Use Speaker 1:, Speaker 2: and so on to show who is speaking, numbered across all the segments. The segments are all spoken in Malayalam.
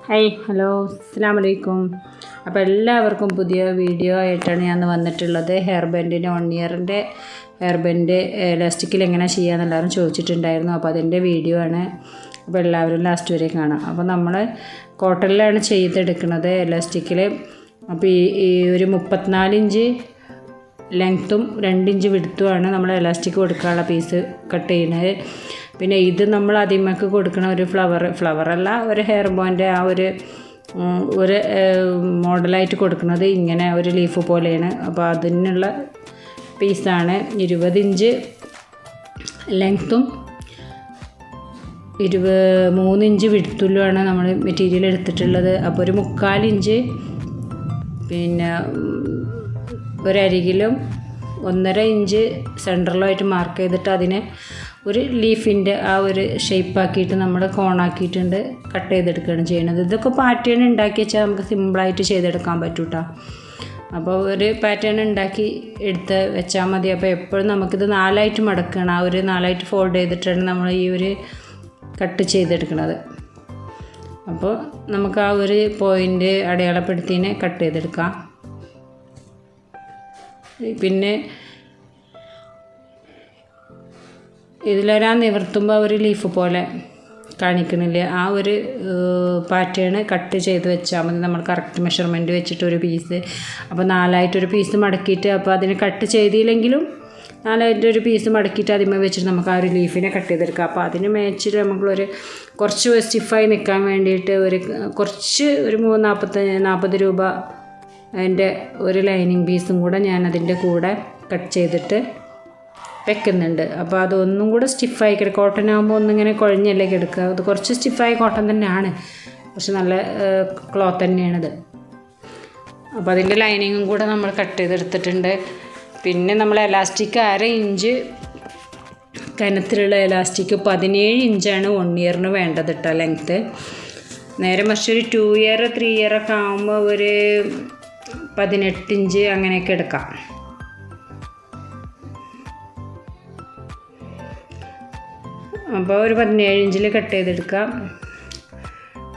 Speaker 1: ഹായ് ഹലോ അസ്സലാമു അലൈക്കും. അപ്പോൾ എല്ലാവർക്കും പുതിയ വീഡിയോ ആയിട്ടാണ് ഞാൻ വന്നിട്ടുള്ളത്. ഹെയർ ബാൻഡിൻ്റെ 1 ഇയറിൻ്റെ ഹെയർ ബാൻഡ് ഇലാസ്റ്റിക്കിൽ എങ്ങനെ ചെയ്യാമെന്ന് എല്ലാവരും ചോദിച്ചിട്ടുണ്ടായിരുന്നു. അപ്പോൾ അതിൻ്റെ വീഡിയോ ആണ്. അപ്പോൾ എല്ലാവരും ലാസ്റ്റ് വരെ കാണാം. അപ്പോൾ നമ്മൾ കോട്ടണിലാണ് ചെയ്തെടുക്കുന്നത് ഇലാസ്റ്റിക്കിൽ. അപ്പോൾ ഈ ഒരു 34 ഇഞ്ച് ലെങ്ത്തും 2 ഇഞ്ച് വിഡ്ത്തുമാണ് നമ്മൾ ഇലാസ്റ്റിക് കൊടുക്കാനുള്ള പീസ് കട്ട് ചെയ്യുന്നത്. പിന്നെ ഇത് നമ്മൾ അതിമക്ക് കൊടുക്കുന്ന ഒരു ഫ്ലവറല്ല, ഒരു ഹെയർ ബാൻഡ് ആ ഒരു മോഡലായിട്ട് കൊടുക്കുന്നത് ഇങ്ങനെ ഒരു ലീഫ് പോലെയാണ്. അപ്പോൾ അതിനുള്ള പീസാണ്. 20 ഇഞ്ച് ലെങ്ത്തും 23 ഇഞ്ച് വിഡ്ത്തിലുമാണ് നമ്മൾ മെറ്റീരിയൽ എടുത്തിട്ടുള്ളത്. അപ്പോൾ ഒരു 3/4 ഇഞ്ച് പിന്നെ ഒരരികിലും 1.5 ഇഞ്ച് സെൻറ്ററിലുമായിട്ട് മാർക്ക് ചെയ്തിട്ട് അതിനെ ഒരു ലീഫിൻ്റെ ആ ഒരു ഷേപ്പാക്കിയിട്ട് നമ്മൾ കോണാക്കിയിട്ടുണ്ട് കട്ട് ചെയ്തെടുക്കുകയാണ് ചെയ്യുന്നത്. ഇതൊക്കെ പാറ്റേൺ ഉണ്ടാക്കി വെച്ചാൽ നമുക്ക് സിമ്പിളായിട്ട് ചെയ്തെടുക്കാൻ പറ്റും കേട്ടോ. അപ്പോൾ ഒരു പാറ്റേൺ ഉണ്ടാക്കി എടുത്ത് വെച്ചാൽ മതി. അപ്പോൾ എപ്പോഴും നമുക്കിത് 4ആയിട്ട് മടക്കണം. ആ ഒരു 4ആയിട്ട് ഫോൾഡ് ചെയ്തിട്ടാണ് നമ്മൾ ഈ ഒരു കട്ട് ചെയ്തെടുക്കുന്നത്. അപ്പോൾ നമുക്ക് ആ ഒരു പോയിൻ്റ് അടയാളപ്പെടുത്തിനെ കട്ട് ചെയ്തെടുക്കാം. പിന്നെ ഇതിലൊരാ നിവർത്തുമ്പോൾ ഒരു ലീഫ് പോലെ കാണിക്കണില്ലേ, ആ ഒരു പാറ്റേൺ കട്ട് ചെയ്ത് വെച്ചാൽ മതി. നമ്മൾ കറക്റ്റ് മെഷർമെൻറ്റ് വെച്ചിട്ട് ഒരു പീസ്, അപ്പോൾ 4ആയിട്ടൊരു പീസ് മടക്കിയിട്ട്, അപ്പോൾ അതിന് കട്ട് ചെയ്തില്ലെങ്കിലും 4ആയിട്ടൊരു പീസ് മടക്കിയിട്ട് അതിന്മേൽ വെച്ചിട്ട് നമുക്ക് ആ ഒരു ലീഫിനെ കട്ട് ചെയ്തെടുക്കാം. അപ്പോൾ അതിന് മേച്ചിട്ട് നമുക്കൊരു കുറച്ച് സ്റ്റിഫായി നിൽക്കാൻ വേണ്ടിയിട്ട് ഒരു 40 രൂപ അതിൻ്റെ ഒരു ലൈനിങ് പീസും കൂടെ ഞാൻ അതിൻ്റെ കൂടെ കട്ട് ചെയ്തിട്ട് വെക്കുന്നുണ്ട്. അപ്പോൾ അതൊന്നും കൂടെ സ്റ്റിഫായി കിടക്കുക. കോട്ടൺ ആകുമ്പോൾ ഒന്നിങ്ങനെ കുഴഞ്ഞല്ലേ കിടക്കുക. അത് കുറച്ച് സ്റ്റിഫായ കോട്ടൺ തന്നെയാണ്, പക്ഷെ നല്ല ക്ലോത്ത് തന്നെയാണിത്. അപ്പോൾ അതിൻ്റെ ലൈനിങ്ങും കൂടെ നമ്മൾ കട്ട് ചെയ്തെടുത്തിട്ടുണ്ട്. പിന്നെ നമ്മൾ എലാസ്റ്റിക് 1/2 ഇഞ്ച് കനത്തിലുള്ള എലാസ്റ്റിക് 17 ഇഞ്ചാണ് 1 ഇയറിന് വേണ്ടത് കേട്ടോ ലെങ്ത്ത്. നേരെ മറിച്ച് ഒരു 2 ഇയർ 3 ഇയറൊക്കെ ആകുമ്പോൾ ഒരു 18 ഇഞ്ച് അങ്ങനെയൊക്കെ എടുക്കാം. അപ്പോൾ ഒരു 17 ഇഞ്ചിൽ കട്ട് ചെയ്തെടുക്കാം.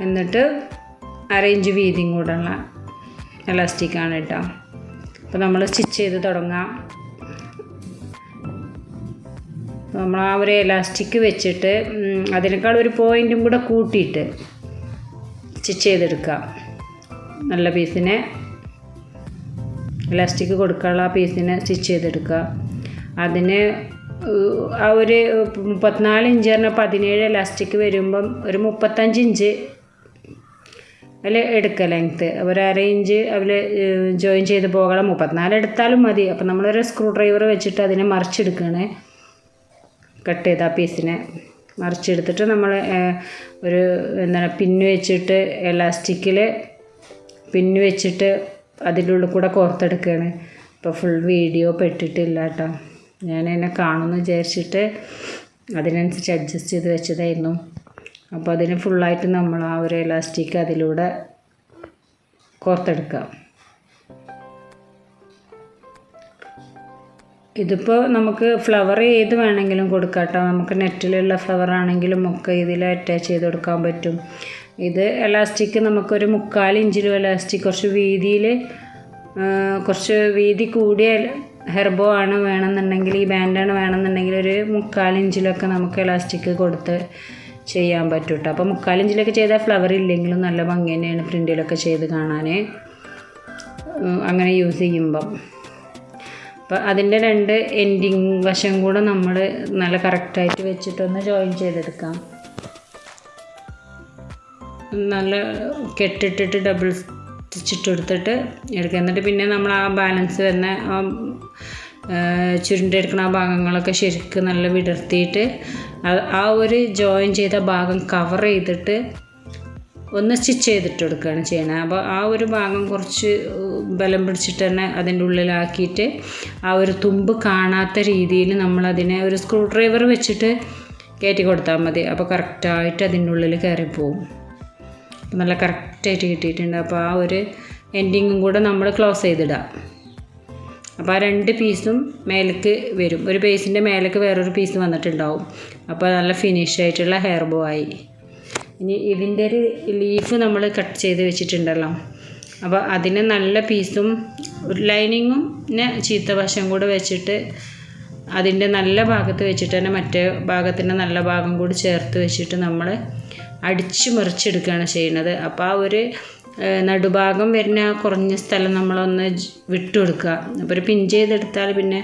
Speaker 1: എന്നിട്ട് 1/2 ഇഞ്ച് വീതിയും കൂടെയുള്ള എലാസ്റ്റിക്കാണ് കേട്ടോ. അപ്പോൾ നമ്മൾ സ്റ്റിച്ച് ചെയ്ത് തുടങ്ങാം. നമ്മൾ ആ ഒരു എലാസ്റ്റിക് വെച്ചിട്ട് അതിനേക്കാൾ ഒരു പോയിൻറ്റും കൂടെ കൂട്ടിയിട്ട് സ്റ്റിച്ച് ചെയ്തെടുക്കാം. നല്ല പീസിനെ എലാസ്റ്റിക് കൊടുക്കാനുള്ള ആ പീസിനെ സ്റ്റിച്ച് ചെയ്തെടുക്കുക. അതിന് ആ ഒരു 34 ഇഞ്ച് പറഞ്ഞാൽ 17 എലാസ്റ്റിക് വരുമ്പം ഒരു 35 ഇഞ്ച് അതിൽ എടുക്കുക ലെങ്ത്ത്. ഒരു 1/2 ഇഞ്ച് അതിൽ ജോയിൻ ചെയ്ത് പോകണം. 34 എടുത്താലും മതി. അപ്പോൾ നമ്മളൊരു സ്ക്രൂ ഡ്രൈവർ വെച്ചിട്ട് അതിനെ മറിച്ചെടുക്കുകയാണ്. കട്ട് ചെയ്ത ആ പീസിനെ മറിച്ചെടുത്തിട്ട് നമ്മൾ ഒരു പിന്ന് വെച്ചിട്ട് എലാസ്റ്റിക്കിൽ പിന്ന് വെച്ചിട്ട് അതിൻ്റെ ഉള്ളിൽ കൂടെ കോർത്തെടുക്കുകയാണ്. ഇപ്പോൾ ഫുൾ വീഡിയോ പെട്ടിട്ടില്ല കേട്ടോ. ഞാൻ എന്നെ കാണുമെന്ന് വിചാരിച്ചിട്ട് അതിനനുസരിച്ച് അഡ്ജസ്റ്റ് ചെയ്ത് വെച്ചതായിരുന്നു. അപ്പോൾ അതിന് ഫുള്ളായിട്ട് നമ്മൾ ആ ഒരു എലാസ്റ്റിക് അതിലൂടെ കോർത്തെടുക്കാം. ഇതിപ്പോൾ നമുക്ക് ഫ്ലവർ ഏത് വേണമെങ്കിലും കൊടുക്കാം കേട്ടോ. നമുക്ക് നെറ്റിലുള്ള ഫ്ലവർ ആണെങ്കിലും ഒക്കെ ഇതിൽ അറ്റാച്ച് ചെയ്ത് കൊടുക്കാൻ പറ്റും. ഇത് എലാസ്റ്റിക് നമുക്കൊരു 3/4 ഇഞ്ചിലും എലാസ്റ്റിക് കുറച്ച് വീതി കൂടിയ ഹെർബോ ആണ് വേണമെന്നുണ്ടെങ്കിൽ, ഈ ബാൻഡാണ് വേണമെന്നുണ്ടെങ്കിൽ ഒരു 3/4 ഇഞ്ചിലൊക്കെ നമുക്ക് എലാസ്റ്റിക് കൊടുത്ത് ചെയ്യാൻ പറ്റും കേട്ടോ. അപ്പോൾ 3/4 ഇഞ്ചിലൊക്കെ ചെയ്താൽ ഫ്ലവർ ഇല്ലെങ്കിലും നല്ല ഭംഗി തന്നെയാണ് പ്രിൻറ്റിലൊക്കെ ചെയ്ത് കാണാൻ അങ്ങനെ യൂസ് ചെയ്യുമ്പം. അപ്പോൾ അതിൻ്റെ 2 എൻഡിങ് വശം കൂടെ നമ്മൾ നല്ല കറക്റ്റായിട്ട് വെച്ചിട്ടൊന്ന് ജോയിൻ ചെയ്തെടുക്കാം. നല്ല കെട്ടിട്ടിട്ട് ഡബിൾ സ്റ്റിച്ചിട്ട് എടുത്തിട്ട് എടുക്കുക. എന്നിട്ട് പിന്നെ നമ്മൾ ആ ബാലൻസ് വരുന്ന ചുരുണ്ടെടുക്കുന്ന ആ ഭാഗങ്ങളൊക്കെ ശരിക്കും നല്ല വിടർത്തിയിട്ട് ആ ഒരു ജോയിൻ ചെയ്ത ഭാഗം കവർ ചെയ്തിട്ട് ഒന്ന് സ്റ്റിച്ച് ചെയ്തിട്ട് കൊടുക്കുകയാണ് ചെയ്യണത്. അപ്പോൾ ആ ഒരു ഭാഗം കുറച്ച് ബലം പിടിച്ചിട്ട് തന്നെ അതിൻ്റെ ഉള്ളിലാക്കിയിട്ട് ആ ഒരു തുമ്പ് കാണാത്ത രീതിയിൽ നമ്മളതിനെ ഒരു സ്ക്രൂ ഡ്രൈവർ വെച്ചിട്ട് കയറ്റി കൊടുത്താൽ മതി. അപ്പോൾ കറക്റ്റായിട്ട് അതിൻ്റെ ഉള്ളിൽ കയറിപ്പോവും. അപ്പോൾ നല്ല കറക്റ്റായിട്ട് കിട്ടിയിട്ടുണ്ട്. അപ്പോൾ ആ ഒരു എൻഡിങ്ങും കൂടെ നമ്മൾ ക്ലോസ് ചെയ്തിടാം. അപ്പോൾ ആ 2 പീസും മേലേക്ക് വരും. ഒരു പീസിൻ്റെ മേലേക്ക് വേറൊരു പീസ് വന്നിട്ടുണ്ടാവും. അപ്പോൾ നല്ല ഫിനിഷ് ആയിട്ടുള്ള ഹെയർ ബോ ആയി. ഇനി ഇതിൻ്റെ ഒരു ലീഫ് നമ്മൾ കട്ട് ചെയ്ത് വെച്ചിട്ടുണ്ടല്ലോ, അപ്പോൾ അതിന് നല്ല പീസും ലൈനിങ്ങും പിന്നെ ചീത്ത വശം കൂടെ വെച്ചിട്ട് അതിൻ്റെ നല്ല ഭാഗത്ത് വെച്ചിട്ട് തന്നെ മറ്റേ ഭാഗത്തിൻ്റെ നല്ല ഭാഗം കൂടി ചേർത്ത് വെച്ചിട്ട് നമ്മൾ അടിച്ച് മറിച്ചെടുക്കുകയാണ് ചെയ്യുന്നത്. അപ്പോൾ ആ ഒരു നടുഭാഗം വരുന്ന കുറഞ്ഞ സ്ഥലം നമ്മളൊന്ന് വിട്ടുകൊടുക്കുക. അപ്പോൾ ഒരു പിൻ ചെയ്തെടുത്താൽ പിന്നെ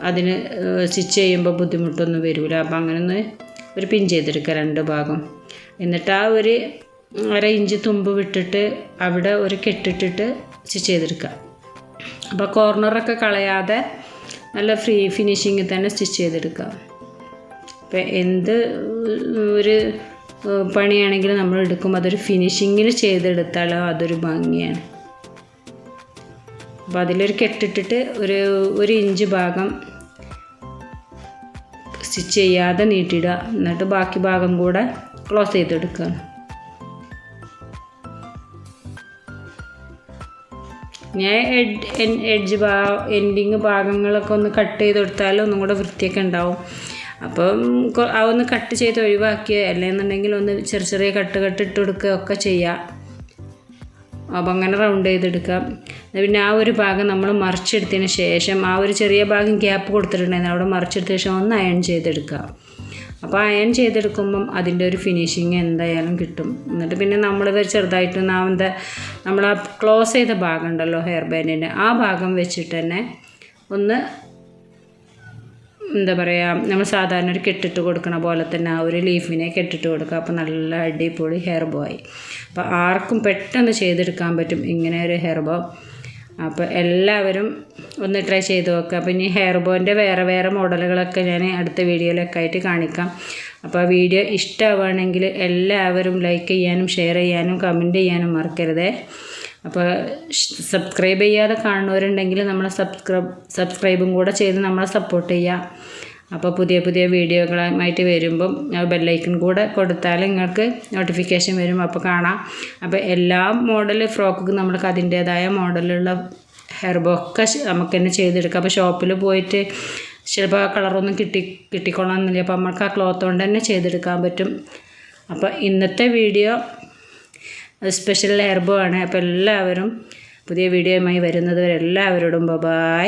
Speaker 1: അതിന് സ്റ്റിച്ച് ചെയ്യുമ്പോൾ ബുദ്ധിമുട്ടൊന്നും വരില്ല. അപ്പോൾ അങ്ങനെ ഒന്ന് ഒരു പിൻ ചെയ്തെടുക്കുക 2 ഭാഗം. എന്നിട്ട് ആ ഒരു 1/2 ഇഞ്ച് തുമ്പ് വിട്ടിട്ട് അവിടെ ഒരു കെട്ടിട്ടിട്ട് സ്റ്റിച്ച് ചെയ്തെടുക്കുക. അപ്പോൾ കോർണറൊക്കെ കളയാതെ നല്ല ഫ്രീ ഫിനിഷിങ്ങിൽ തന്നെ സ്റ്റിച്ച് ചെയ്തെടുക്കുക. അപ്പോൾ എന്ത് ഒരു പണിയാണെങ്കിലും നമ്മൾ എടുക്കുമ്പോൾ അതൊരു ഫിനിഷിങ്ങിൽ ചെയ്തെടുത്താലോ അതൊരു ഭംഗിയാണ്. അപ്പോൾ അതിലൊരു കെട്ടിട്ടിട്ട് ഒരു ഇഞ്ച് ഭാഗം സ്റ്റിച്ച് ചെയ്യാതെ നീട്ടിയിടുക. എന്നിട്ട് ബാക്കി ഭാഗം കൂടെ ക്ലോസ് ചെയ്തെടുക്കുക. ഞാൻ എഡ്ജ് എൻഡിങ് ഭാഗങ്ങളൊക്കെ ഒന്ന് കട്ട് ചെയ്ത് കൊടുത്താൽ ഒന്നും കൂടെ വൃത്തിയൊക്കെ ഉണ്ടാവും. അപ്പം അതൊന്ന് കട്ട് ചെയ്ത് ഒഴിവാക്കുക, അല്ലെന്നുണ്ടെങ്കിൽ ഒന്ന് ചെറിയ കട്ട് ഇട്ട് കൊടുക്കുക ഒക്കെ ചെയ്യാം. അപ്പോൾ അങ്ങനെ റൗണ്ട് ചെയ്തെടുക്കാം. പിന്നെ ആ ഒരു ഭാഗം നമ്മൾ മറിച്ചെടുത്തതിന് ശേഷം ആ ഒരു ചെറിയ ഭാഗം ഗ്യാപ്പ് കൊടുത്തിട്ടുണ്ടായിരുന്നു, അവിടെ മറിച്ചെടുത്ത ശേഷം ഒന്ന് അയൺ ചെയ്തെടുക്കുക. അപ്പോൾ അയൺ ചെയ്തെടുക്കുമ്പം അതിൻ്റെ ഒരു ഫിനിഷിങ് എന്തായാലും കിട്ടും. എന്നിട്ട് പിന്നെ നമ്മൾ ചെറുതായിട്ട് നമ്മൾ ആ ക്ലോസ് ചെയ്ത ഭാഗം ഉണ്ടല്ലോ ഹെയർ ബാൻഡിൻ്റെ, ആ ഭാഗം വെച്ചിട്ട് തന്നെ ഒന്ന് എന്താ പറയുക, നമ്മൾ സാധാരണ ഒരു കെട്ടിട്ട് കൊടുക്കണ പോലെ തന്നെ ആ ഒരു ലീഫിനെ കെട്ടിട്ട് കൊടുക്കുക. അപ്പോൾ നല്ല അടിപൊളി ഹെയർ ബോ ആയി. അപ്പോൾ ആർക്കും പെട്ടെന്ന് ചെയ്തെടുക്കാൻ പറ്റും ഇങ്ങനെ ഒരു ഹെയർ ബോ. അപ്പോൾ എല്ലാവരും ഒന്ന് ട്രൈ ചെയ്ത് നോക്കുക. അപ്പോൾ ഇനി ഹെയർ ബോൻ്റെ വേറെ മോഡലുകളൊക്കെ ഞാൻ അടുത്ത വീഡിയോയിലൊക്കെ ആയിട്ട് കാണിക്കാം. അപ്പോൾ ആ വീഡിയോ ഇഷ്ടമാവുകയാണെങ്കിൽ എല്ലാവരും ലൈക്ക് ചെയ്യാനും ഷെയർ ചെയ്യാനും കമൻറ്റ് ചെയ്യാനും മറക്കരുതേ. അപ്പോൾ സബ്സ്ക്രൈബ് ചെയ്യാതെ കാണുന്നവരുണ്ടെങ്കിൽ നമ്മൾ സബ്സ്ക്രൈബും കൂടെ ചെയ്ത് നമ്മളെ സപ്പോർട്ട് ചെയ്യുക. അപ്പോൾ പുതിയ വീഡിയോകളുമായിട്ട് വരുമ്പം ബെല്ലൈക്കൺ കൂടെ കൊടുത്താൽ നിങ്ങൾക്ക് നോട്ടിഫിക്കേഷൻ വരും, അപ്പോൾ കാണാം. അപ്പോൾ എല്ലാ മോഡൽ ഫ്രോക്കും നമ്മൾക്ക് അതിൻ്റേതായ മോഡലുള്ള ഹെയർ ബോ ഒക്കെ നമുക്ക് തന്നെ ചെയ്തെടുക്കാം. അപ്പോൾ ഷോപ്പിൽ പോയിട്ട് ചിലപ്പോൾ ആ കളറൊന്നും കിട്ടിക്കൊള്ളണമെന്നില്ല. അപ്പോൾ നമുക്ക് ആ ക്ലോത്ത് കൊണ്ട് തന്നെ ചെയ്തെടുക്കാൻ പറ്റും. അപ്പോൾ ഇന്നത്തെ വീഡിയോ സ്പെഷ്യൽ ഹെയർ ബോ ആണ്. അപ്പോൾ എല്ലാവരും പുതിയ വീഡിയോയുമായി വരുന്നത് വരെ എല്ലാവരോടും ബൈ.